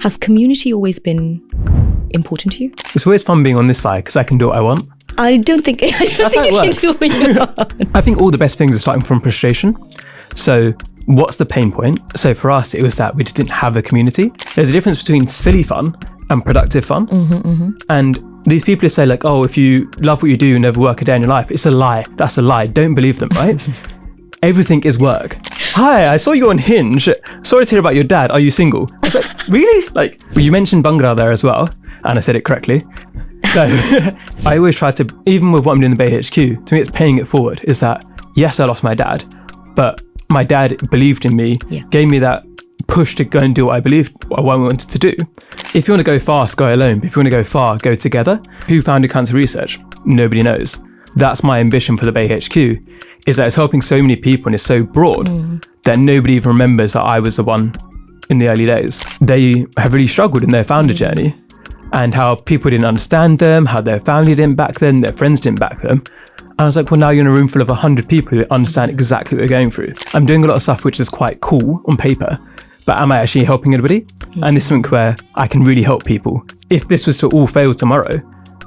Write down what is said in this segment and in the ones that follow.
Has community always been important to you? It's always fun being on this side because I can do what I want. I don't think you can do what you want. I think all the best things are starting from frustration. So what's the pain point? So for us, it was that we just didn't have a community. There's a difference between silly fun and productive fun. And these people who say like, oh, if you love what you do, you never work a day in your life. It's a lie. That's a lie. Don't believe them, right? Everything is work. Hi, I saw you on Hinge. Sorry to hear about your dad. Are you single? I was like, really? Like, well, you mentioned Bhangra there as well, and I said it correctly. So I always try to, even with what I'm doing in the Bay HQ, to me it's paying it forward, is that, yes, I lost my dad, but my dad believed in me, gave me that push to go and do what I wanted to do. If you want to go fast, go alone. But if you want to go far, go together. Who founded cancer research? Nobody knows. That's my ambition for the Bay HQ, is that it's helping so many people and it's so broad that nobody even remembers that I was the one in the early days. They have really struggled in their founder journey and how people didn't understand them, how their family didn't back them, their friends didn't back them. And I was like, well, now you're in a room full of 100 people who understand exactly what you're going through. I'm doing a lot of stuff which is quite cool on paper, but am I actually helping anybody? And this is something where I can really help people. If this was to all fail tomorrow,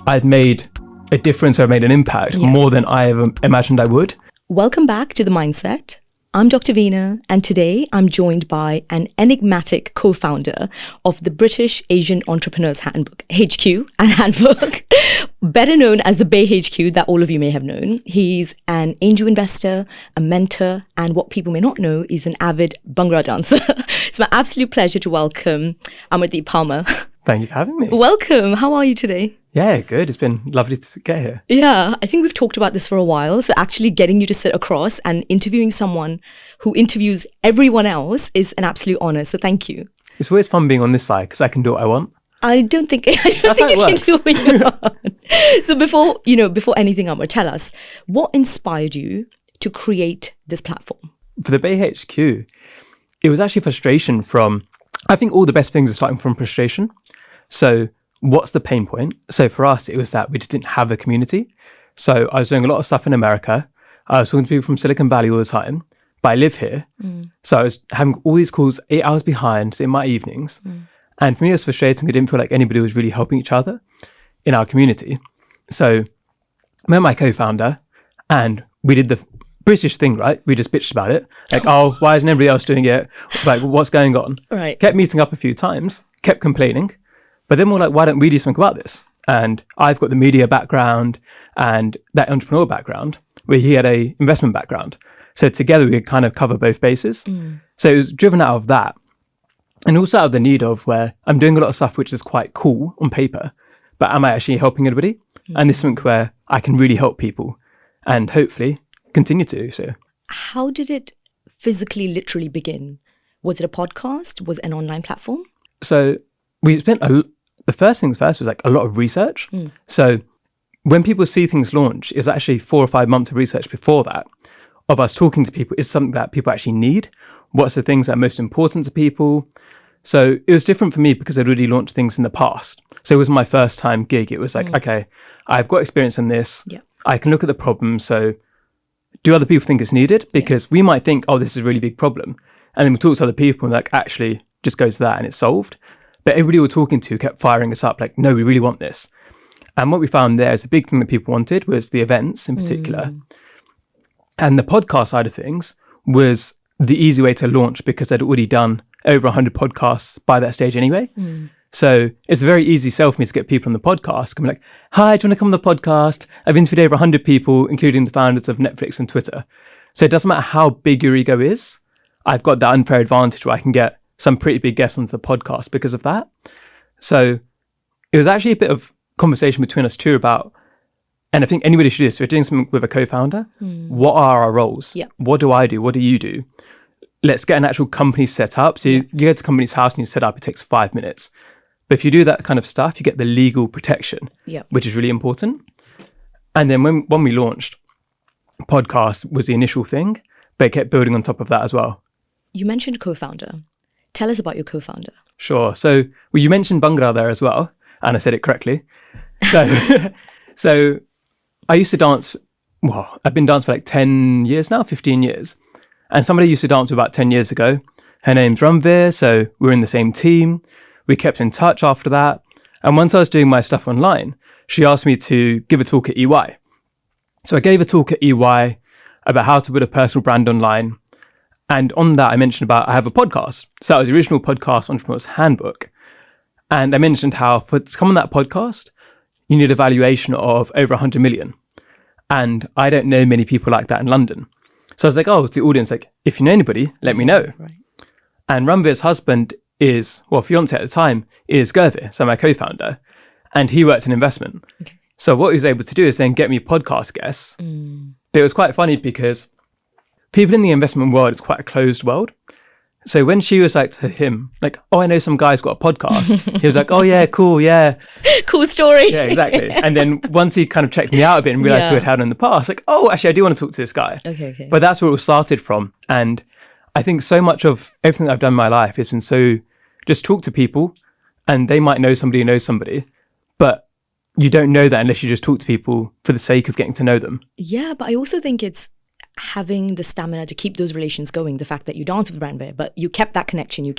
I've made a difference or made an impact more than I ever imagined I would. Welcome back to The Mindset. I'm Dr. Veena, and today I'm joined by an enigmatic co-founder of the British Asian Entrepreneurs Handbook, HQ and Handbook, better known as the Bay HQ, that all of you may have known. He's an angel investor, a mentor, and what people may not know is an avid Bhangra dancer. It's my absolute pleasure to welcome Amardeep Parmar. Thank you for having me. Welcome. How are you today? Yeah, good. It's been lovely to get here. Yeah, I think we've talked about this for a while. So actually getting you to sit across and interviewing someone who interviews everyone else is an absolute honor. So thank you. It's always fun being on this side because I can do what I want. I don't think you can do what you want. So before anything, Amar, tell us, what inspired you to create this platform? For the Bay HQ, it was actually frustration from, I think all the best things are starting from frustration. So what's the pain point? So for us, it was that we just didn't have a community. So I was doing a lot of stuff in America. I was talking to people from Silicon Valley all the time, but I live here. So I was having all these calls 8 hours behind in my evenings. And for me, it was frustrating. I didn't feel like anybody was really helping each other in our community. So I met my co-founder and we did the British thing, right? We just bitched about it. Like, oh, why isn't everybody else doing it? Like, what's going on? Right. Kept meeting up a few times, kept complaining. But then we're like, why don't we do something about this? And I've got the media background and that entrepreneur background, where he had a investment background. So together we could kind of cover both bases. So it was driven out of that. And also out of the need of where I'm doing a lot of stuff which is quite cool on paper, but am I actually helping anybody? And this is something where I can really help people and hopefully continue to. So how did it physically, literally begin? Was it a podcast? Was it an online platform? So we spent the first things first was like a lot of research. So when people see things launch, it was actually 4 or 5 months of research before that of us talking to people. Is something that people actually need? What's the things that are most important to people? So it was different for me because I'd already launched things in the past. So it was my first time gig. It was like, okay, I've got experience in this. I can look at the problem. So do other people think it's needed? Because we might think, oh, this is a really big problem. And then we talk to other people and like, actually just go to that and it's solved. But everybody we were talking to kept firing us up like, no, we really want this. And what we found there is a big thing that people wanted was the events in particular. And the podcast side of things was the easy way to launch because I'd already done over 100 podcasts by that stage anyway. So it's a very easy sell for me to get people on the podcast. I'm like, hi, do you want to come on the podcast? I've interviewed over 100 people, including the founders of Netflix and Twitter. So it doesn't matter how big your ego is. I've got that unfair advantage where I can get some pretty big guests onto the podcast because of that. So it was actually a bit of conversation between us two about, and I think anybody should do this. We're doing something with a co-founder. What are our roles? What do I do? What do you do? Let's get an actual company set up. So you go to a company's house and you set up, it takes 5 minutes. But if you do that kind of stuff, you get the legal protection, which is really important. And then when we launched, podcast was the initial thing, but it kept building on top of that as well. You mentioned co-founder. Tell us about your co-founder. Sure. So you mentioned Bhangra there as well, and I said it correctly. So I used to dance, well, I've been dancing for like 10 years now, 15 years. And somebody I used to dance with about 10 years ago. Her name's Ranveer, so we're in the same team. We kept in touch after that. And once I was doing my stuff online, she asked me to give a talk at EY. So I gave a talk at EY about how to build a personal brand online. And on that, I mentioned about I have a podcast. So that was the original podcast, Entrepreneur's Handbook. And I mentioned how to come on that podcast, you need a valuation of over 100 million. And I don't know many people like that in London. So I was like, to the audience, like, if you know anybody, let me know. Right. And Ranvir's husband fiance at the time, is Gurveer, so my co-founder. And he worked in investment. Okay. So what he was able to do is then get me podcast guests. But it was quite funny because people in the investment world, it's quite a closed world. So when she was like to him, like, I know some guy's got a podcast. He was like, yeah, cool, yeah. Cool story. Yeah, exactly. And then once he kind of checked me out a bit and realized who had had in the past, like, actually, I do want to talk to this guy. Okay. But that's where it all started from. And I think so much of everything that I've done in my life has been so just talk to people and they might know somebody who knows somebody, but you don't know that unless you just talk to people for the sake of getting to know them. Yeah, but I also think it's having the stamina to keep those relations going. The fact that you danced with Ranveer, but you kept that connection,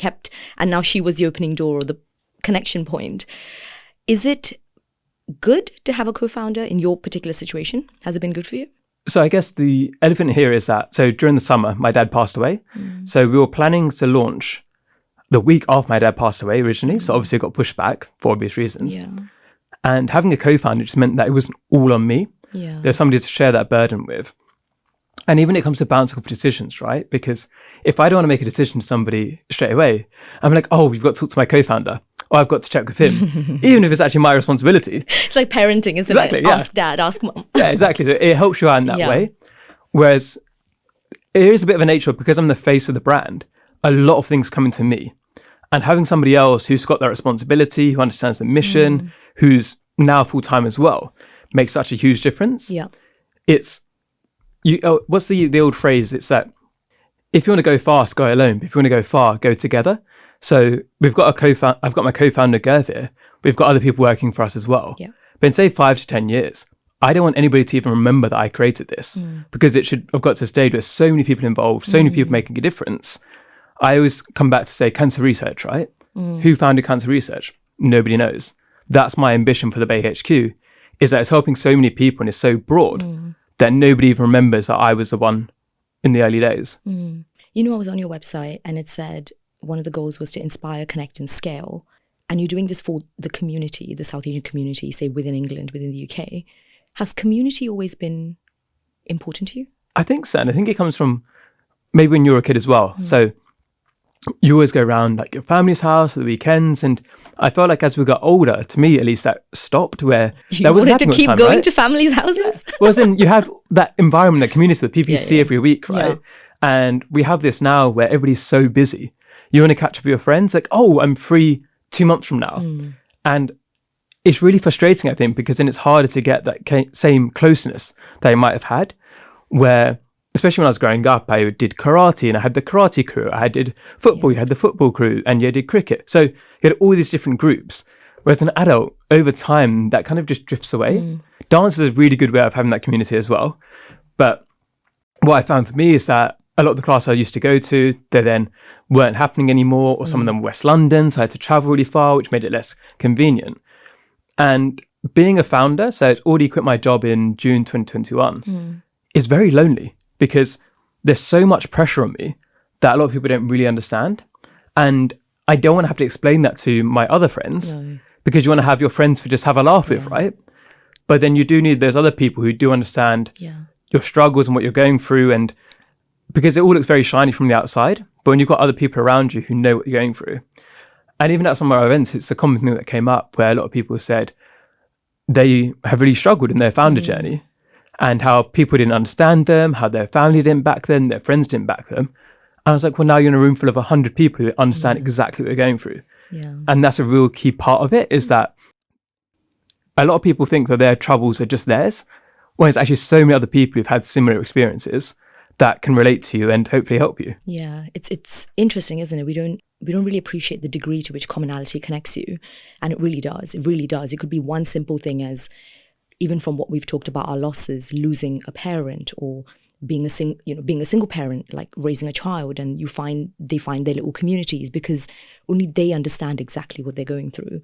and now she was the opening door or the connection point. Is it good to have a co-founder in your particular situation? Has it been good for you? So I guess the elephant here is that, so during the summer, my dad passed away. So we were planning to launch the week after my dad passed away originally. So obviously it got pushed back for obvious reasons. Yeah. And having a co-founder just meant that it wasn't all on me. Yeah. There's somebody to share that burden with. And even when it comes to bouncing off decisions, right? Because if I don't want to make a decision to somebody straight away, I'm like, we've got to talk to my co-founder. Or I've got to check with him, even if it's actually my responsibility. It's like parenting, isn't Exactly, it? yeah. Ask dad, ask mom. Yeah, exactly. So it helps you out in that Yeah. way. Whereas it is a bit of a nature, because I'm the face of the brand, a lot of things come into me. And having somebody else who's got that responsibility, who understands the mission, who's now full-time as well, makes such a huge difference. Yeah. It's, what's the old phrase? It's that if you want to go fast, go alone. But if you want to go far, go together. So I've got my co-founder Gurveer. We've got other people working for us as well. Yeah. But in say 5 to 10 years, I don't want anybody to even remember that I created this, because it should have got to a stage where so many people involved, so many people making a difference. I always come back to say cancer research, right? Who founded cancer research? Nobody knows. That's my ambition for the Bay HQ, is that it's helping so many people and it's so broad that nobody even remembers that I was the one in the early days. You know, I was on your website and it said one of the goals was to inspire, connect and scale. And you're doing this for the community, the South Asian community, say within England, within the UK. Has community always been important to you? I think so. And I think it comes from maybe when you were a kid as well. So you always go around like your family's house at the weekends. And I felt like as we got older, to me at least, that stopped where You that wasn't wanted to happening all the keep time, going right? to families' houses? Well, then you have that environment, that community, that people you see every week, right? Yeah. And we have this now where everybody's so busy. You want to catch up with your friends, like, I'm free 2 months from now. And it's really frustrating, I think, because then it's harder to get that same closeness that I might have had, where, especially when I was growing up, I did karate and I had the karate crew. I did football, you had the football crew, and you did cricket. So you had all these different groups. Whereas an adult, over time, that kind of just drifts away. Dance is a really good way of having that community as well. But what I found for me is that a lot of the classes I used to go to, they then weren't happening anymore, or some of them were West London, so I had to travel really far, which made it less convenient. And being a founder, so I'd already quit my job in June 2021, is very lonely, because there's so much pressure on me that a lot of people don't really understand. And I don't want to have to explain that to my other friends, because you want to have your friends to just have a laugh with, right? But then you do need those other people who do understand your struggles and what you're going through, and because it all looks very shiny from the outside, but when you've got other people around you who know what you're going through. And even at some of our events, it's a common thing that came up where a lot of people said they have really struggled in their founder journey, and how people didn't understand them, how their family didn't back them, their friends didn't back them. And I was like, well, now you're in a room full of 100 people who understand exactly what you're going through. And that's a real key part of it, is that a lot of people think that their troubles are just theirs, when it's actually so many other people who've had similar experiences that can relate to you and hopefully help you. Yeah, it's interesting, isn't it? We don't really appreciate the degree to which commonality connects you. And it really does. It really does. It could be one simple thing as, even from what we've talked about, our losses, losing a parent or being a single parent, like raising a child, and they find their little communities because only they understand exactly what they're going through.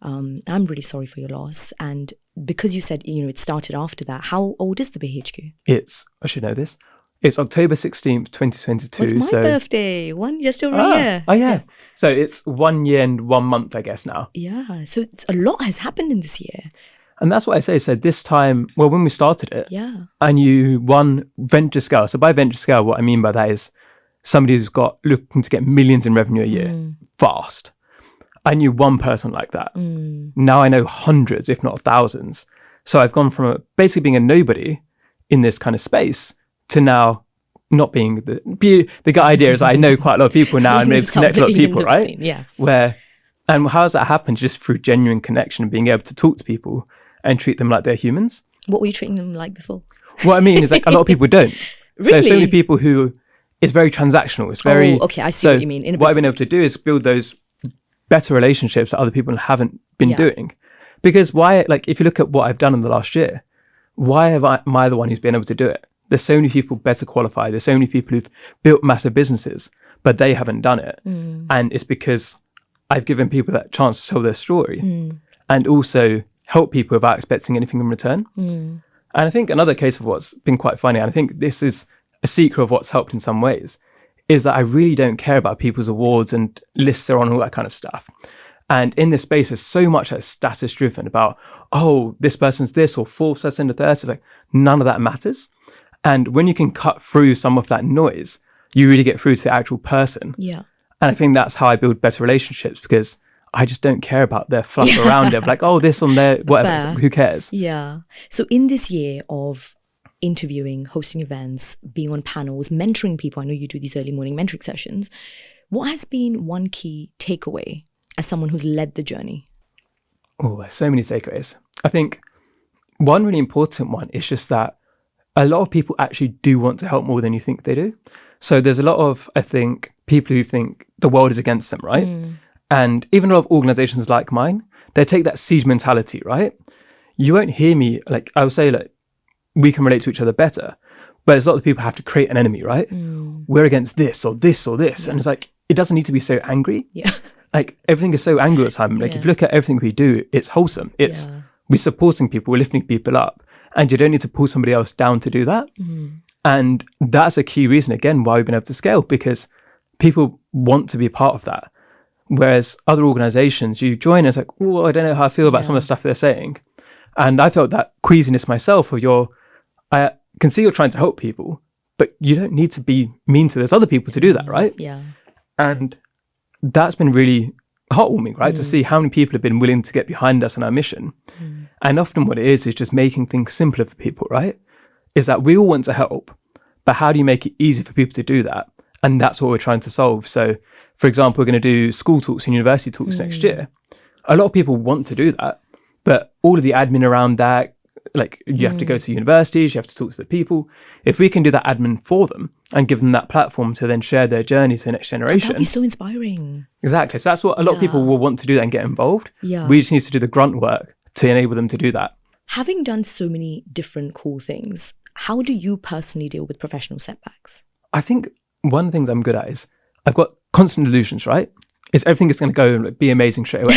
I'm really sorry for your loss. And because you said, it started after that, how old is the BHQ? I should know this. It's October 16th, 2022. It's my birthday. Just over a year. Oh, yeah. So it's 1 year and 1 month, I guess, now. Yeah. So a lot has happened in this year. And that's what I say. So this time, when we started it, yeah, and you won venture scale. So by venture scale, what I mean by that is somebody who's looking to get millions in revenue a year fast. I knew one person like that. Now I know hundreds, if not thousands. So I've gone from basically being a nobody in this kind of space to now not being the good idea is I know quite a lot of people now and maybe connect a lot of people, right? Scene, yeah. And how does that happen? Just through genuine connection and being able to talk to people and treat them like they're humans. What were you treating them like before? What I mean is like a lot of people don't. Really? So many people who, it's very transactional. It's very... Oh, okay, I see what you mean. What I've been able to do is build those better relationships that other people haven't been doing. Because if you look at what I've done in the last year, why am I the one who's been able to do it? There's so many people better qualified. There's so many people who've built massive businesses, but they haven't done it. And it's because I've given people that chance to tell their story and also help people without expecting anything in return. And I think another case of what's been quite funny, and I think this is a secret of what's helped in some ways, is that I really don't care about people's awards and lists they're on, all that kind of stuff. And in this space, there's so much that's status driven about, this person's this or fourth, second, or third. It's like none of that matters. And when you can cut through some of that noise, you really get through to the actual person. Yeah. And I think that's how I build better relationships, because I just don't care about their fluff around it. Like, this on there, whatever. Who cares? Yeah. So in this year of interviewing, hosting events, being on panels, mentoring people, I know you do these early morning mentoring sessions. What has been one key takeaway as someone who's led the journey? Oh, so many takeaways. I think one really important one is just that a lot of people actually do want to help more than you think they do. So there's a lot of, I think, people who think the world is against them, right? And even a lot of organizations like mine, they take that siege mentality, right? You won't hear me, I would say, we can relate to each other better. But there's a lot of people have to create an enemy, right? We're against this or this or this. Yeah. And it's it doesn't need to be so angry. Yeah. Everything is so angry all the time. If you look at everything we do, it's wholesome. It's we're supporting people, we're lifting people up. And you don't need to pull somebody else down to do that. And that's a key reason, again, why we've been able to scale, because people want to be a part of that. Whereas other organizations, you join and it's I don't know how I feel about some of the stuff they're saying. And I felt that queasiness myself, I can see you're trying to help people, but you don't need to be mean to those other people to do that, right? Yeah. And that's been really heartwarming, right? To see how many people have been willing to get behind us and our mission. And often what it is just making things simpler for people, right? Is that we all want to help, but how do you make it easy for people to do that? And that's what we're trying to solve. So, for example, we're going to do school talks and university talks next year. A lot of people want to do that, but all of the admin around that, you have to go to universities, you have to talk to the people. If we can do that admin for them and give them that platform to then share their journey to the next generation. That'd be so inspiring. Exactly. So that's what a lot of people will want to do, that and get involved. Yeah. We just need to do the grunt work to enable them to do that. Having done so many different cool things, how do you personally deal with professional setbacks? I think one of the things I'm good at is I've got constant delusions, right? Is everything is going to go and be amazing straight away.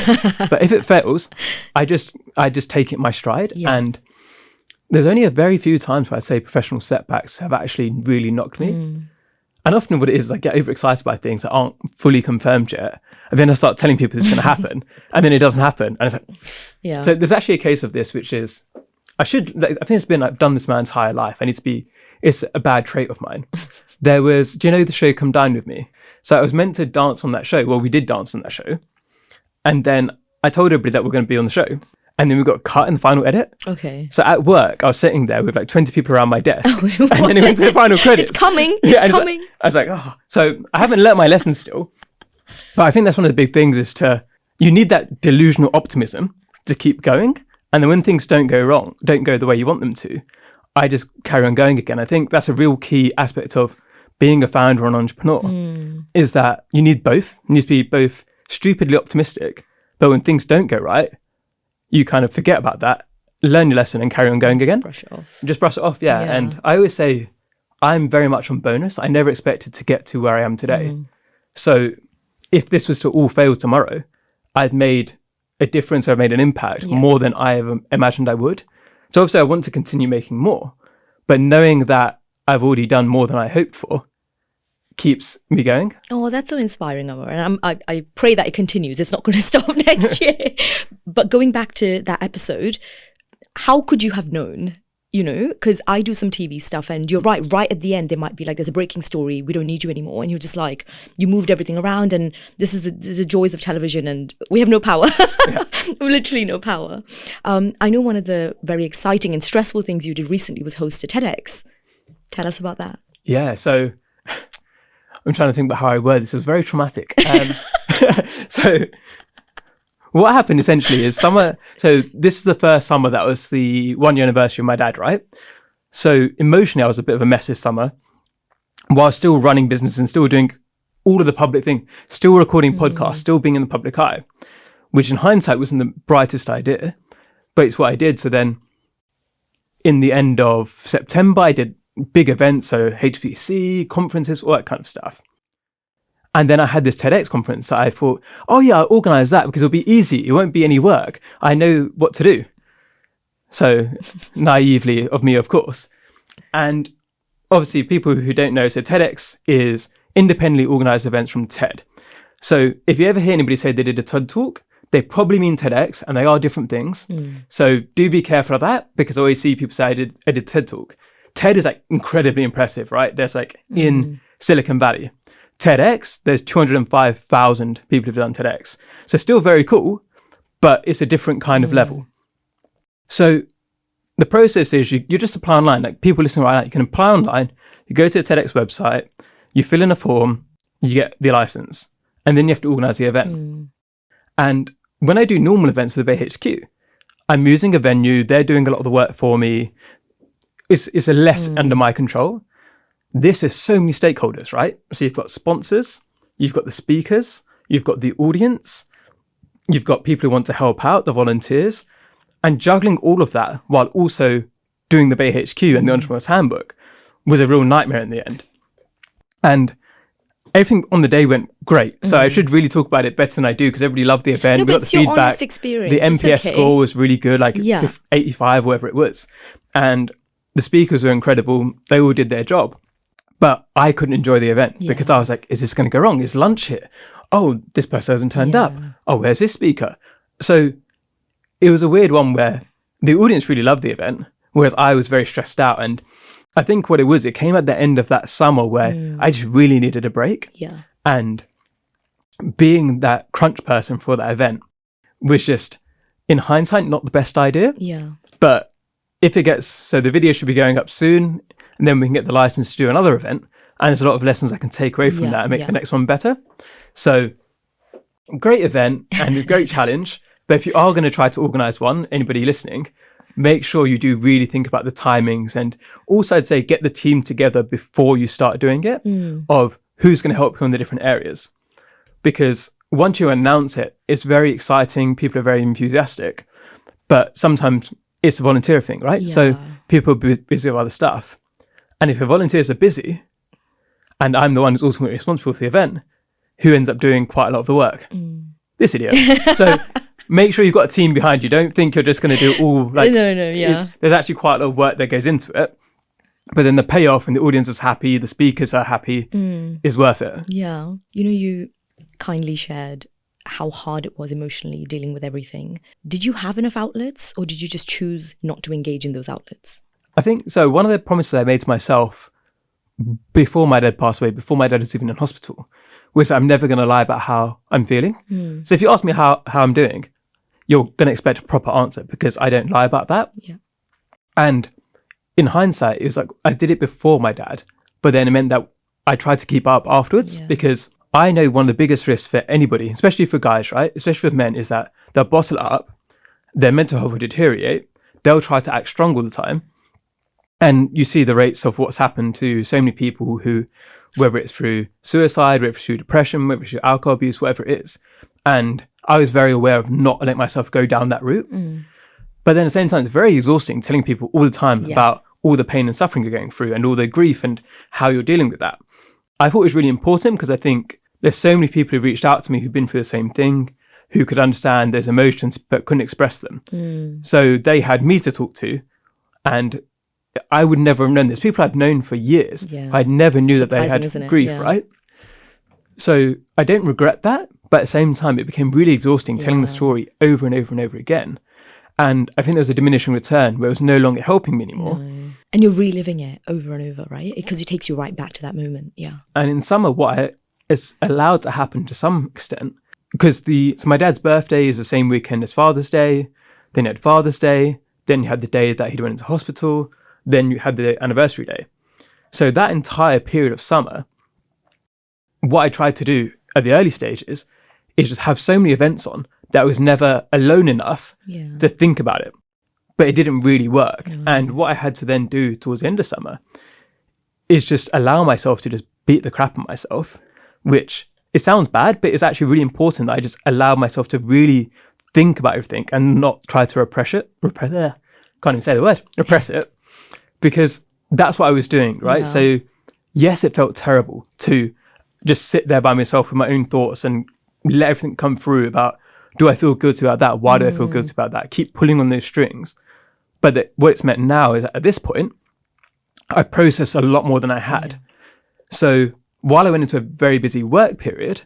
But if it fails, I just take it in my stride. Yeah. And there's only a very few times where I say professional setbacks have actually really knocked me. And often what it is, I get overexcited by things that aren't fully confirmed yet. And then I start telling people it's going to happen. And then it doesn't happen. And it's yeah. So there's actually a case of this, which is, I think it's been, I've done this my entire life. It's a bad trait of mine. Do you know the show Come Dine With Me? So I was meant to dance on that show. Well, we did dance on that show. And then I told everybody that we're going to be on the show. And then we got cut in the final edit. Okay. So at work, I was sitting there with 20 people around my desk. And then it went to the final credits. It's coming. It's coming. I was like, So I haven't learnt my lesson still. But I think that's one of the big things is you need that delusional optimism to keep going. And then when things don't go the way you want them to, I just carry on going again. I think that's a real key aspect of being a founder or an entrepreneur is that you need both. You need to be both stupidly optimistic, but when things don't go right, you kind of forget about that, learn your lesson and carry on going again. Brush it off. Just brush it off, yeah. And I always say, I'm very much on bonus. I never expected to get to where I am today. So if this was to all fail tomorrow, I'd made a difference, or made an impact more than I ever imagined I would. So obviously I want to continue making more, but knowing that I've already done more than I hoped for keeps me going. Oh, that's so inspiring, Amar. And I pray that it continues. It's not going to stop next year. But going back to that episode, how could you have known? You know, because I do some TV stuff, and you're right at the end, there might be like, there's a breaking story, we don't need you anymore. And you're just like, you moved everything around, and this is the joys of television, and we have no power. Literally no power. I know one of the very exciting and stressful things you did recently was host a TEDx. Tell us about that. Yeah, so I'm trying to think about how I word this. It was very traumatic. So what happened essentially is so this is the first summer that was the 1 year anniversary of my dad, right? So emotionally, I was a bit of a mess this summer while still running business and still doing all of the public thing, still recording podcasts, still being in the public eye, which in hindsight wasn't the brightest idea, but it's what I did. So then in the end of September, I did big events, so HPC, conferences, all that kind of stuff. And then I had this TEDx conference that I thought, oh yeah, I'll organise that because it'll be easy. It won't be any work. I know what to do. So naively of me, of course. And obviously people who don't know, so TEDx is independently organised events from TED. So if you ever hear anybody say they did a TED talk, they probably mean TEDx, and they are different things. So do be careful of that, because I always see people say I did TED talk. TED is like incredibly impressive, right? There's like in Silicon Valley. TEDx, there's 205,000 people who've done TEDx. So still very cool, but it's a different kind of level. So the process is you just apply online. Like people listening right now, you can apply online, you go to the TEDx website, you fill in a form, you get the license, and then you have to organise the event. And when I do normal events for the Bay HQ, I'm using a venue, they're doing a lot of the work for me. It's a less under my control. This is so many stakeholders, right? So you've got sponsors, you've got the speakers, you've got the audience, you've got people who want to help out, the volunteers, and juggling all of that while also doing the Bay HQ and the Entrepreneur's Handbook was a real nightmare in the end. And everything on the day went great. So I should really talk about it better than I do, because everybody loved the event. No, we got it's the your feedback. honest experience. The NPS score was really good, like 85, whatever it was. And the speakers were incredible. They all did their job. But I couldn't enjoy the event because I was like, is this going to go wrong? Is lunch here? Oh, this person hasn't turned up. Oh, where's this speaker? So it was a weird one where the audience really loved the event, whereas I was very stressed out. And I think what it was, it came at the end of that summer where I just really needed a break. And being that crunch person for that event was just, in hindsight, not the best idea. But if it gets, so the video should be going up soon, and then we can get the license to do another event. And there's a lot of lessons I can take away from that and make the next one better. So great event and a great challenge. But if you are going to try to organise one, anybody listening, make sure you do really think about the timings. And also I'd say get the team together before you start doing it, of who's going to help you in the different areas. Because once you announce it, it's very exciting. People are very enthusiastic. But sometimes it's a volunteer thing, right? So people are busy with other stuff. And if your volunteers are busy, and I'm the one who's ultimately responsible for the event, who ends up doing quite a lot of the work? This idiot. So make sure you've got a team behind you. Don't think you're just going to do it all. Like, there's actually quite a lot of work that goes into it. But then the payoff, and the audience is happy, the speakers are happy, is worth it. Yeah. You know, you kindly shared how hard it was emotionally dealing with everything. Did you have enough outlets, or did you just choose not to engage in those outlets? I think so. One of the promises I made to myself before my dad passed away, before my dad was even in hospital, was that I'm never going to lie about how I'm feeling. So if you ask me how I'm doing, you're going to expect a proper answer, because I don't lie about that. And in hindsight, it was like I did it before my dad, but then it meant that I tried to keep up afterwards, because I know one of the biggest risks for anybody, especially for guys, right? Especially for men, is that they'll bottle it up, their mental health will deteriorate, they'll try to act strong all the time. And you see the rates of what's happened to so many people who, whether it's through suicide, whether it's through depression, whether it's through alcohol abuse, whatever it is. And I was very aware of not letting myself go down that route. But then at the same time, it's very exhausting telling people all the time about all the pain and suffering you're going through and all the grief and how you're dealing with that. I thought it was really important because I think there's so many people who've reached out to me who've been through the same thing, who could understand those emotions but couldn't express them. So they had me to talk to, and I would never have known this. People I'd known for years, I never knew that they had grief, right? So I don't regret that, but at the same time, it became really exhausting telling the story over and over and over again. And I think there was a diminishing return where it was no longer helping me anymore. No. And you're reliving it over and over, right? Because it takes you right back to that moment, And in summer, what is allowed to happen to some extent, because so my dad's birthday is the same weekend as Father's Day, then you had Father's Day, then you had the day that he went into hospital, then you had the anniversary day. So that entire period of summer, what I tried to do at the early stages is just have so many events on that I was never alone enough to think about it. But it didn't really work. No. And what I had to then do towards the end of summer is just allow myself to just beat the crap on myself, which it sounds bad, but it's actually really important that I just allow myself to really think about everything and not try to repress it, because that's what I was doing, right? So yes, it felt terrible to just sit there by myself with my own thoughts and let everything come through about, do I feel guilty about that? Why do I feel guilty about that? Keep pulling on those strings. But what it's meant now is that at this point, I process a lot more than I had. So while I went into a very busy work period,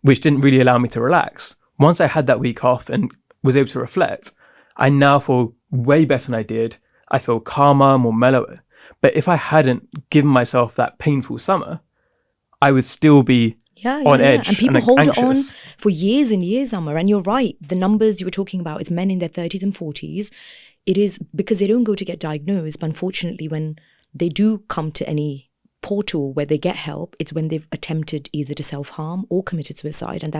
which didn't really allow me to relax, once I had that week off and was able to reflect, I now feel way better than I did. I feel calmer, more mellower. But if I hadn't given myself that painful summer, I would still be on edge and people and hold anxious. it on for years and years, Amar. And you're right. The numbers you were talking about, it's men in their 30s and 40s. It is because they don't go to get diagnosed. But unfortunately, when they do come to any portal where they get help, it's when they've attempted either to self-harm or committed suicide. And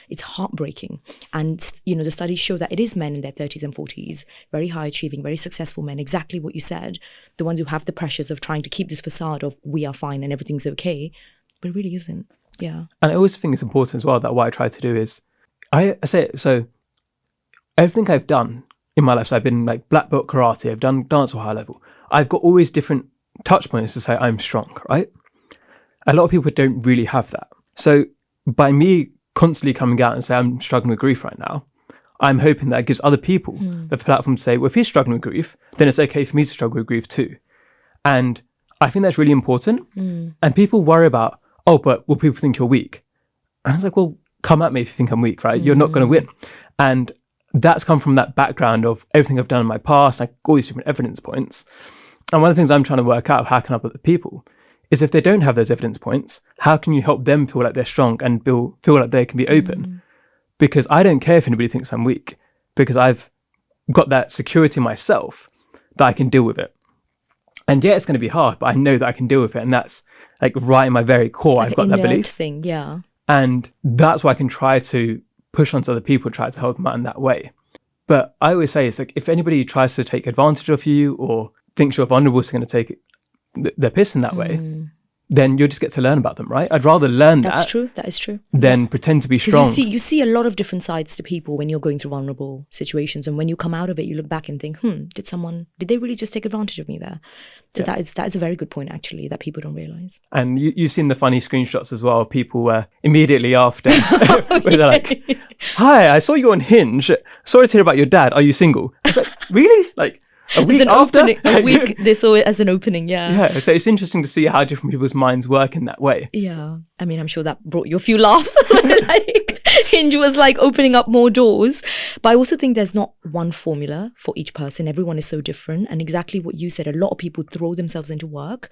it's heartbreaking. And, the studies show that it is men in their 30s and 40s, very high achieving, very successful men, exactly what you said, the ones who have the pressures of trying to keep this facade of we are fine and everything's okay, but it really isn't. Yeah. And I always think it's important as well that what I try to do is, I say it, so everything I've done in my life, so I've been like black belt karate, I've done dance at high level, I've got always different touch points to say I'm strong, right? A lot of people don't really have that. So by me constantly coming out and say I'm struggling with grief right now, I'm hoping that it gives other people the platform to say, well, if he's struggling with grief, then it's okay for me to struggle with grief too. And I think that's really important. And people worry about, oh, but will people think you're weak? And I was like, well, come at me if you think I'm weak, right? You're not going to win. And that's come from that background of everything I've done in my past, like all these different evidence points. And one of the things I'm trying to work out, how can I help other people, is if they don't have those evidence points, how can you help them feel like they're strong and feel like they can be open? Because I don't care if anybody thinks I'm weak, because I've got that security in myself that I can deal with it. And yeah, it's going to be hard, but I know that I can deal with it. And that's like right in my very core. Like I've got that belief. Thing, yeah. And that's why I can try to push onto other people, try to help them out in that way. But I always say, it's like, if anybody tries to take advantage of you or thinks you're vulnerable, so going to take their piss in that way, then you'll just get to learn about them, right? I'd rather learn That's true. That is true. Than pretend to be strong. You see a lot of different sides to people when you're going through vulnerable situations. And when you come out of it, you look back and think, did they really just take advantage of me there? So that is a very good point, actually, that people don't realize. And you've seen the funny screenshots as well. People were immediately after, where they're like, hi, I saw you on Hinge. Sorry to hear about your dad. Are you single? I was like, really? Like, a week after? A week, they saw it as an opening, Yeah, so it's interesting to see how different people's minds work in that way. Yeah. I mean, I'm sure that brought you a few laughs. Like, Hinge was like opening up more doors. But I also think there's not one formula for each person. Everyone is so different. And exactly what you said, a lot of people throw themselves into work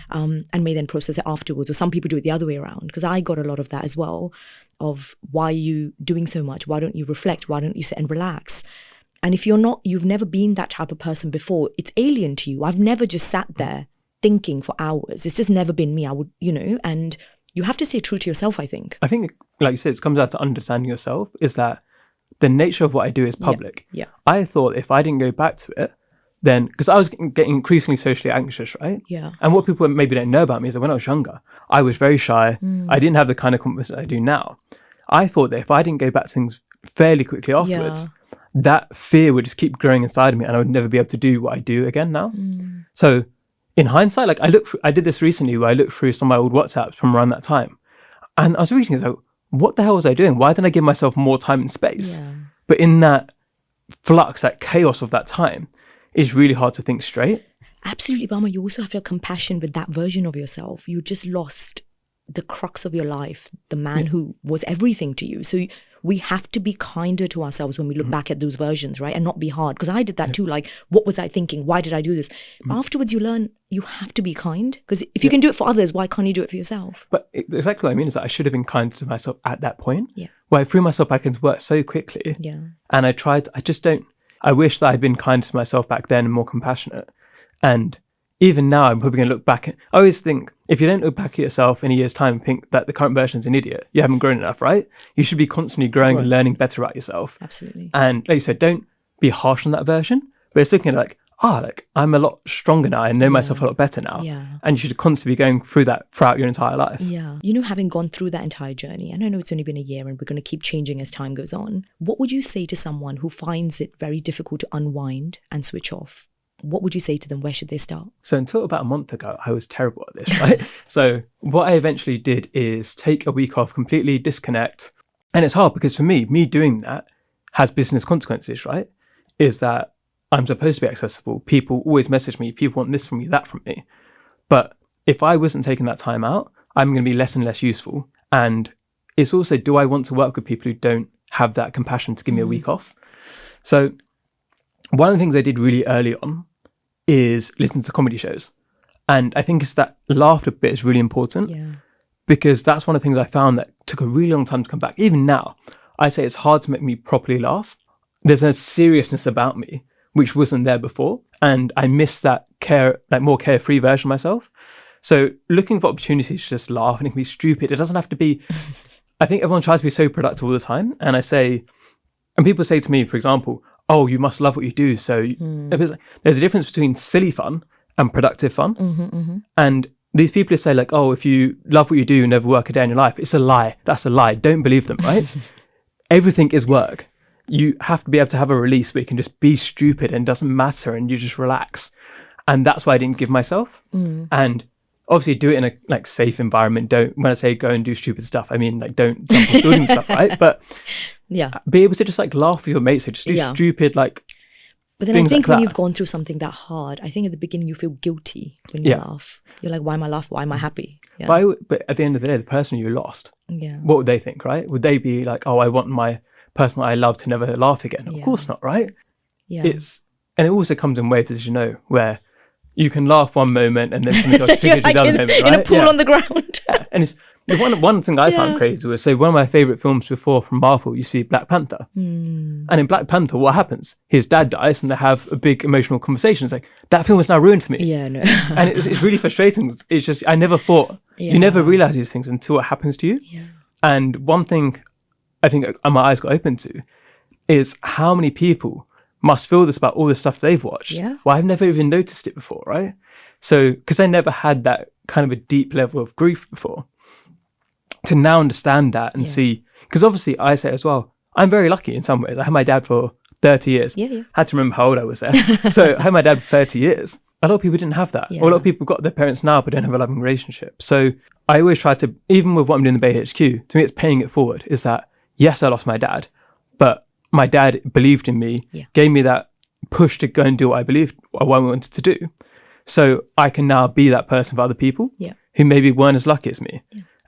and may then process it afterwards. Or some people do it the other way around. Because I got a lot of that as well, of why are you doing so much? Why don't you reflect? Why don't you sit and relax? And if you've never been that type of person before, it's alien to you. I've never just sat there thinking for hours. It's just never been me. And you have to stay true to yourself, I think. I think, like you said, it comes out to understanding yourself, is that the nature of what I do is public. Yeah. I thought if I didn't go back to it, then, because I was getting increasingly socially anxious, right? Yeah. And what people maybe don't know about me is that when I was younger, I was very shy. I didn't have the kind of confidence that I do now. I thought that if I didn't go back to things fairly quickly afterwards, that fear would just keep growing inside of me and I would never be able to do what I do again now. So in hindsight, like I did this recently where I looked through some of my old WhatsApps from around that time and I was reading it, like, what the hell was I doing? Why didn't I give myself more time and space? Yeah. But in that flux, that chaos of that time, it's really hard to think straight. Absolutely, Parmar. You also have to have compassion with that version of yourself. You just lost the crux of your life, the man who was everything to you. So we have to be kinder to ourselves when we look back at those versions, right? And not be hard. Because I did that too. Like, what was I thinking? Why did I do this? Afterwards, you learn you have to be kind. Because if you can do it for others, why can't you do it for yourself? But exactly what I mean is that I should have been kinder to myself at that point. Yeah. Where I threw myself back into work so quickly. Yeah. And I wish that I'd been kinder to myself back then and more compassionate. And even now, I'm probably going to look back. I always think, if you don't look back at yourself in a year's time and think that the current version is an idiot, you haven't grown enough, right? You should be constantly growing and learning better about yourself. Absolutely. And like you said, don't be harsh on that version, but it's looking at like, I'm a lot stronger now. I know myself a lot better now. Yeah. And you should constantly be going through that throughout your entire life. Yeah. You know, having gone through that entire journey, and I know it's only been a year and we're going to keep changing as time goes on, what would you say to someone who finds it very difficult to unwind and switch off? What would you say to them? Where should they start? So until about a month ago, I was terrible at this, right? So what I eventually did is take a week off, completely disconnect. And it's hard because for me doing that has business consequences, right? Is that I'm supposed to be accessible. People always message me. People want this from me, that from me. But if I wasn't taking that time out, I'm going to be less and less useful. And it's also, do I want to work with people who don't have that compassion to give me a week off? So one of the things I did really early on is listen to comedy shows. And I think it's that laughter bit is really important because that's one of the things I found that took a really long time to come back. Even now, I say it's hard to make me properly laugh. There's a seriousness about me which wasn't there before. And I miss that more carefree version of myself. So looking for opportunities to just laugh, and it can be stupid. It doesn't have to be, I think everyone tries to be so productive all the time. And people say to me, for example, oh, you must love what you do. So there's a difference between silly fun and productive fun. And these people who say like, oh, if you love what you do, you never work a day in your life. It's a lie. That's a lie. Don't believe them, right? Everything is work. You have to be able to have a release where you can just be stupid and it doesn't matter and you just relax. And that's why I didn't give myself. And obviously do it in a safe environment. When I say go and do stupid stuff, I mean like don't jump off buildings and stuff, right? But be able to just like laugh with your mates. So just do stupid like. But then I think when you've gone through something that hard, I think at the beginning you feel guilty when you laugh. You're like, why am I laughing? Why am I happy? Yeah. But at the end of the day, the person you lost, what would they think, right? Would they be like, oh, I want my person that I love to never laugh again? Of course not, right? Yeah. And it also comes in waves, as you know, where you can laugh one moment and then something else triggers you another moment, right? In a pool on the ground. And it's one thing I found crazy was, so one of my favourite films before from Marvel used to be Black Panther. And in Black Panther, what happens? His dad dies and they have a big emotional conversation. It's like, that film is now ruined for me. Yeah, no. And it's really frustrating. It's just, I never thought, you never realise these things until it happens to you. Yeah. And one thing I think my eyes got open to is how many people must feel this about all the stuff they've watched. Yeah. Well, I've never even noticed it before, right? So, because I never had that kind of a deep level of grief before, to now understand that and see, because obviously I say as well, I'm very lucky in some ways. I had my dad for 30 years. Had to remember how old I was there. So I had my dad for 30 years. A lot of people didn't have that. Or a lot of people got their parents now but don't have a loving relationship. So I always try to, even with what I'm doing in the Bay HQ, to me it's paying it forward, is that, yes, I lost my dad, but my dad believed in me, gave me that push to go and do what I wanted to do. So I can now be that person for other people who maybe weren't as lucky as me.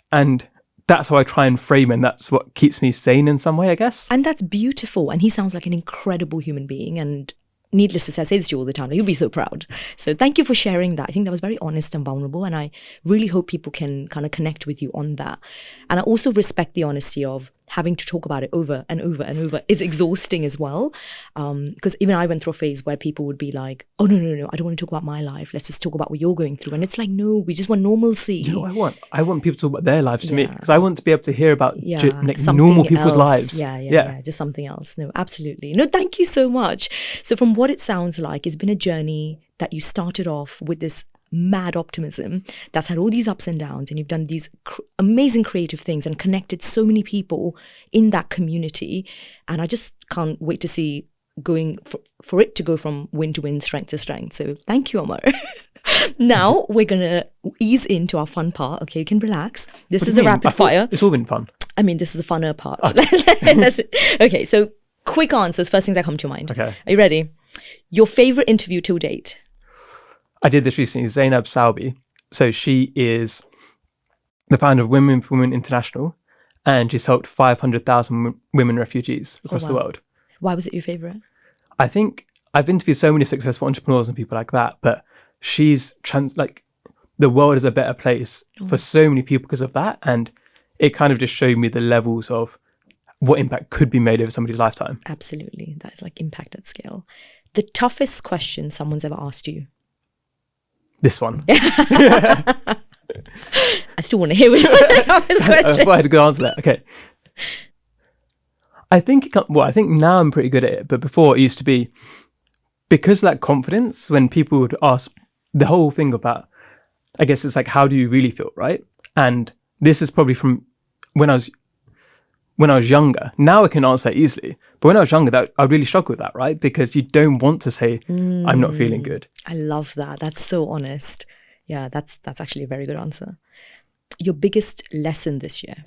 And that's how I try and frame it, and that's what keeps me sane in some way, I guess. And that's beautiful. And he sounds like an incredible human being. And needless to say, I say this to you all the time, you'll be so proud. So thank you for sharing that. I think that was very honest and vulnerable. And I really hope people can kind of connect with you on that. And I also respect the honesty of having to talk about it over and over and over is exhausting as well. Because even I went through a phase where people would be like, oh, no, I don't want to talk about my life. Let's just talk about what you're going through. And it's like, no, we just want normalcy. Do you know what I want? I want people to talk about their lives to me, because I want to be able to hear about something normal people's lives. Yeah, just something else. No, absolutely. No, thank you so much. So from what it sounds like, it's been a journey that you started off with this mad optimism that's had all these ups and downs, and you've done these amazing creative things and connected so many people in that community. And I just can't wait to see going for it to go from win to win, strength to strength. So thank you, Amar. Now we're going to ease into our fun part. Okay, you can relax. This is the rapid fire. It's all been fun. I mean, this is the funner part. Okay, so quick answers, first things that come to mind. Okay. Are you ready? Your favorite interview till date? I did this recently, Zainab Salbi. So she is the founder of Women for Women International, and she's helped 500,000 women refugees across the world. Why was it your favorite? I think I've interviewed so many successful entrepreneurs and people like that, but she's the world is a better place for so many people because of that. And it kind of just showed me the levels of what impact could be made over somebody's lifetime. Absolutely. That is like impact at scale. The toughest question someone's ever asked you? This one. I still want to hear which was the toughest question. I had a good answer to that. Okay. I think now I'm pretty good at it, but before it used to be, because of that confidence, when people would ask the whole thing about, I guess it's like, how do you really feel, right? And this is probably from when I was younger. Now I can answer that easily. But when I was younger, I really struggled with that, right? Because you don't want to say, I'm not feeling good. I love that. That's so honest. Yeah, that's actually a very good answer. Your biggest lesson this year?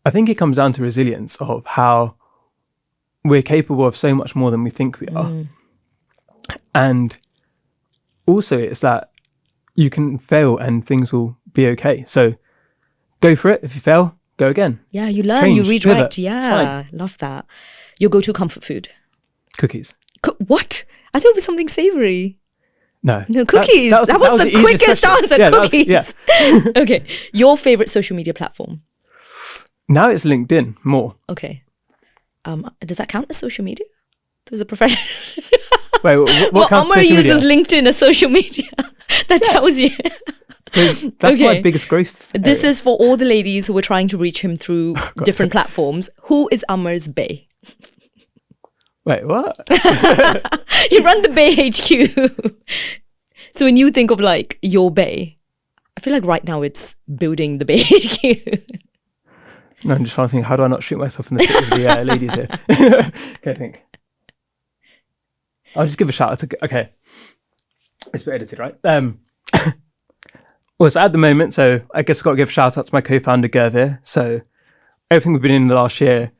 I think it comes down to resilience of how we're capable of so much more than we think we are. And also it's that you can fail and things will be okay. So go for it. If you fail, go again. Yeah, you learn, Change, you redirect. pivot. Yeah, love that. Your go-to comfort food? Cookies. What? I thought it was something savory. No, cookies. That was the quickest answer. Yeah, cookies. Okay. Your favorite social media platform? Now it's LinkedIn more. Okay. Does that count as social media? There's a profession. Wait, what counts Amar as social media? uses LinkedIn as social media. That tells you. That's my biggest growth area. This is for all the ladies who are trying to reach him through different platforms. Who is Amar's bae? Wait, what? You run the Bay HQ. So when you think of like your Bay, I feel like right now it's building the Bay HQ. No, I'm just trying to think, how do I not shoot myself in the foot with the ladies here? Okay, I think. I'll just give a shout out to, okay. It's been edited, right? Well, so at the moment, so I guess I've got to give a shout out to my co-founder, Gervir. So everything we've been in the last year,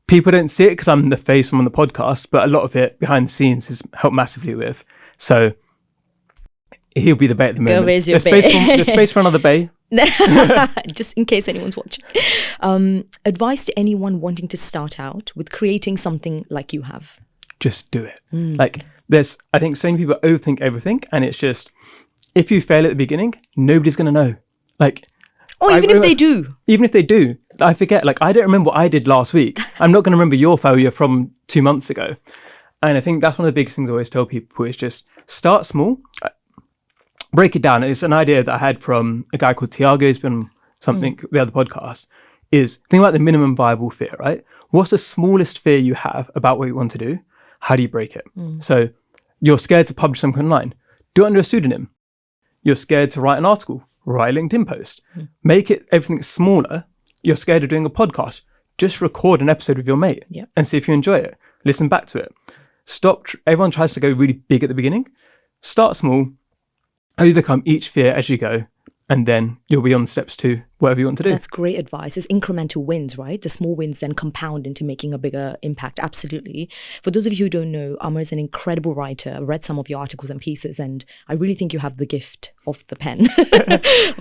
people don't see it because I'm the face, I'm on the podcast, but a lot of it behind the scenes has helped massively with. So he'll be the bae at the moment. Gervir's your There's space for another bae. Just in case anyone's watching. Advice to anyone wanting to start out with creating something like you have? Just do it. Like I think so many people overthink everything, and it's just, if you fail at the beginning, nobody's going to know. Like, even if they do. Even if they do, I forget. Like, I don't remember what I did last week. I'm not going to remember your failure from 2 months ago. And I think that's one of the biggest things I always tell people is just start small, break it down. It's an idea that I had from a guy called Tiago, who's been on the other podcast, is think about the minimum viable fear, right? What's the smallest fear you have about what you want to do? How do you break it? So you're scared to publish something online. Do it under a pseudonym. You're scared to write an article. Write a LinkedIn post. Make it everything smaller. You're scared of doing a podcast. Just record an episode with your mate and see if you enjoy it. Listen back to it. Stop. Everyone tries to go really big at the beginning. Start small. Overcome each fear as you go. And then you'll be on steps to whatever you want to do. That's great advice. It's incremental wins, right? The small wins then compound into making a bigger impact. Absolutely. For those of you who don't know, Amar is an incredible writer. I've read some of your articles and pieces, and I really think you have the gift of the pen.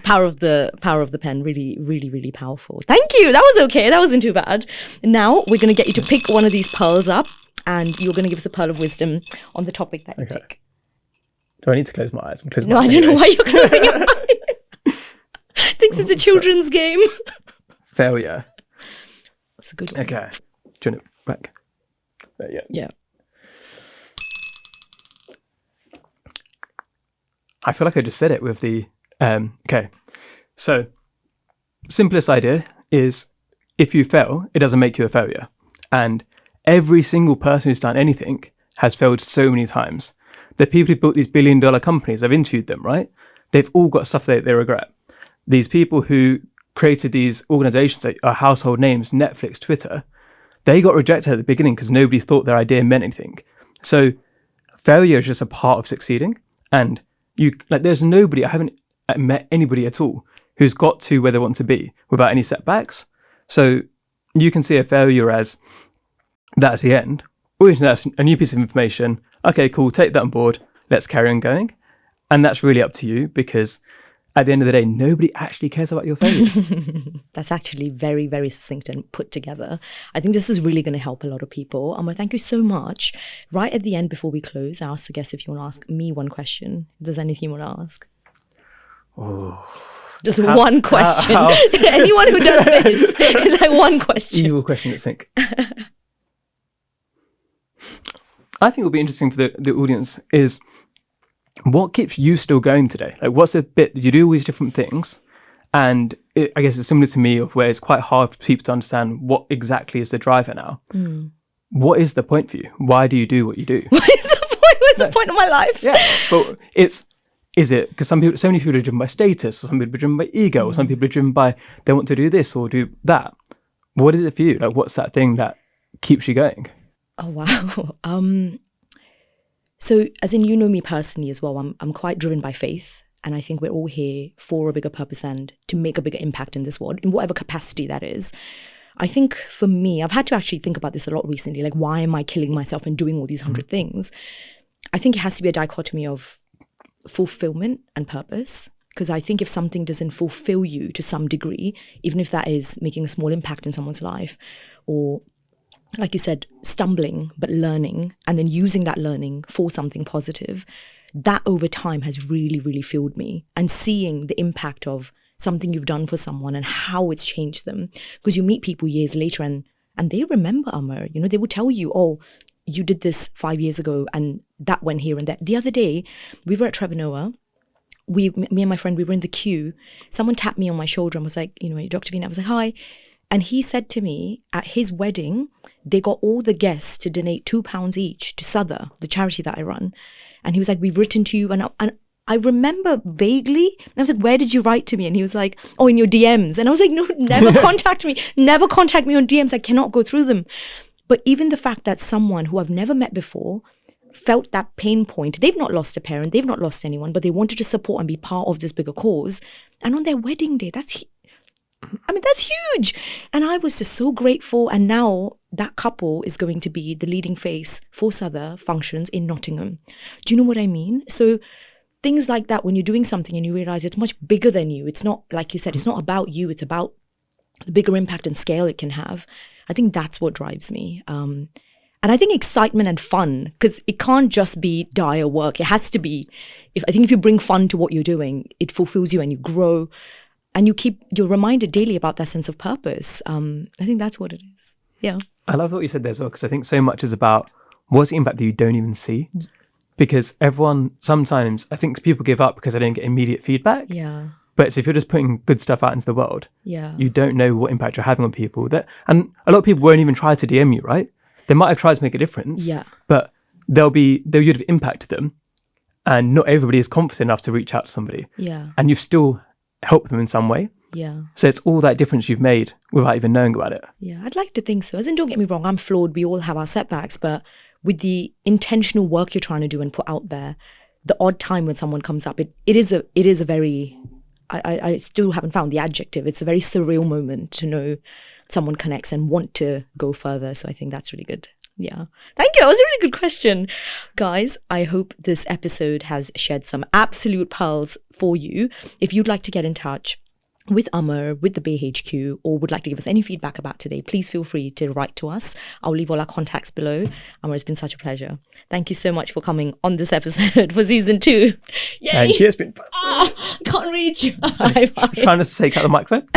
power of the pen. Really, really, really powerful. Thank you. That was okay. That wasn't too bad. Now we're going to get you to pick one of these pearls up, and you're going to give us a pearl of wisdom on the topic that you pick. Do I need to close my eyes? No, I don't know why you're closing your eyes. Thinks it's a children's game. Failure. That's a good one. Okay. Do you want it back? Yeah. I feel like I just said it with the... okay. So, simplest idea is if you fail, it doesn't make you a failure. And every single person who's done anything has failed so many times. The people who built these billion-dollar companies, I've interviewed them, right? They've all got stuff that they regret. These people who created these organizations that are household names, Netflix, Twitter, they got rejected at the beginning because nobody thought their idea meant anything. So failure is just a part of succeeding. And there's nobody, I haven't met anybody at all who's got to where they want to be without any setbacks. So you can see a failure as that's the end, or that's a new piece of information. Okay, cool, take that on board. Let's carry on going. And that's really up to you, because at the end of the day, nobody actually cares about your failures. That's actually very, very succinct and put together. I think this is really going to help a lot of people. Amar, thank you so much. Right at the end, before we close, I asked the guests if you want to ask me one question. If there's anything you want to ask? Just one question. Anyone who does this is like one question. Evil question, let's think. I think will be interesting for the audience is, what keeps you still going today? Like, what's the bit that you do all these different things? And I guess it's similar to me, of where it's quite hard for people to understand what exactly is the driver now. What is the point for you? Why do you do what you do? What is the point? What's the point of my life? Yeah, but is it because so many people are driven by status, or some people are driven by ego, or some people are driven by they want to do this or do that. What is it for you? Like, what's that thing that keeps you going? Oh, wow. So, as in, you know me personally as well, I'm quite driven by faith. And I think we're all here for a bigger purpose and to make a bigger impact in this world, in whatever capacity that is. I think for me, I've had to actually think about this a lot recently. Like, why am I killing myself and doing all these 100 things? I think it has to be a dichotomy of fulfillment and purpose. Because I think if something doesn't fulfill you to some degree, even if that is making a small impact in someone's life, or like you said, stumbling, but learning, and then using that learning for something positive, that over time has really, really fueled me. And seeing the impact of something you've done for someone and how it's changed them. Because you meet people years later and they remember, Amar, you know, they will tell you, oh, you did this 5 years ago and that went here and there. The other day, we were at Trevor Noah. Me and my friend, we were in the queue. Someone tapped me on my shoulder and was like, you know, Dr. Veena. I was like, hi. And he said to me, at his wedding, they got all the guests to donate £2 each to Sada, the charity that I run. And he was like, we've written to you. And I remember vaguely, and I was like, where did you write to me? And he was like, oh, in your DMs. And I was like, no, never contact me. Never contact me on DMs. I cannot go through them. But even the fact that someone who I've never met before felt that pain point, they've not lost a parent, they've not lost anyone, but they wanted to support and be part of this bigger cause. And on their wedding day, that's huge. And I was just so grateful. And now that couple is going to be the leading face for Sada functions in Nottingham. Do you know what I mean? So things like that, when you're doing something and you realize it's much bigger than you, it's not, like you said, it's not about you, it's about the bigger impact and scale it can have. I think that's what drives me. And I think excitement and fun, because it can't just be dire work. It has to be, I think if you bring fun to what you're doing, it fulfills you and you grow. And you're reminded daily about that sense of purpose. I think that's what it is. Yeah. I love what you said there as well, because I think so much is about what's the impact that you don't even see. Because sometimes I think people give up because they don't get immediate feedback. Yeah. But if you're just putting good stuff out into the world, you don't know what impact you're having on people. And a lot of people won't even try to DM you, right? They might have tried to make a difference, but you'd have impacted them. And not everybody is confident enough to reach out to somebody. Yeah. And you've still help them in some way. Yeah. So it's all that difference you've made without even knowing about it. Yeah, I'd like to think so. As in, don't get me wrong, I'm flawed. We all have our setbacks, but with the intentional work you're trying to do and put out there, the odd time when someone comes up, it is a very, I still haven't found the adjective. It's a very surreal moment to know someone connects and want to go further. So I think that's really good. Yeah. Thank you. That was a really good question. Guys, I hope this episode has shed some absolute pearls for you. If you'd like to get in touch with Amar, with the Bay HQ, or would like to give us any feedback about today, please feel free to write to us. I'll leave all our contacts below. Amar, it's been such a pleasure. Thank you so much for coming on this episode for season 2. Yay! Thank you. It's been... can't reach you. Trying to take out the microphone.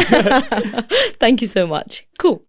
Thank you so much. Cool.